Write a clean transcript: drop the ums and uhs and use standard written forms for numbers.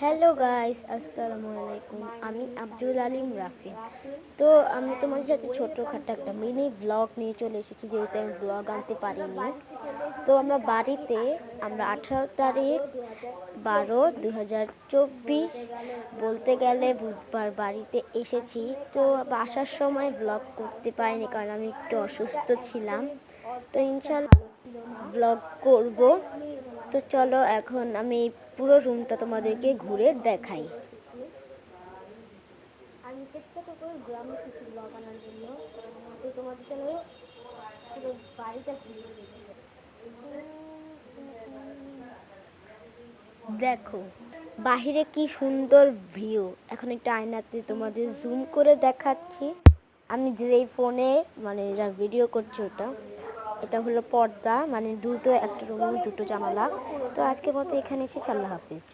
Hello guys, আসসালামু আলাইকুম। আমি আব্দুল আলিম রাফি। তো আমি তোমাদের সাথে ছোট্টখাটো একটা মিনি ব্লগ নিয়ে চলে এসেছি, যেহেতু আমি ব্লগ আনতে পারিনি। তো আমরা 18 তারিখ 12/2024 বলতে গেলে বুধবার বাড়িতে এসেছি। তো আসার সময় ব্লগ করতে পারিনি, কারণ আমি একটু অসুস্থ ছিলাম। তো ইনশাল্লাহ ব্লগ করব। তো চলো এখন আমি পুরো রুমটা তোমাদেরকে ঘুরে দেখাই। আমি চেষ্টা করবো গ্রামে কিছু ব্লগ আনার জন্য। তো তোমাদের জন্য পুরো বাড়িটা ঘুরে দেখো বাহিরে কি সুন্দর ভিউ। এখন একটা আয়নাতে তোমাদের জুম করে দেখাচ্ছি। আমি যেই ফোনে ভিডিও করছি এটা হলো পর্দা, দুটো, একটা রুমে দুটো জানালা। তো আজকের মতো এখানে এসেছি, আল্লাহ হাফিজ।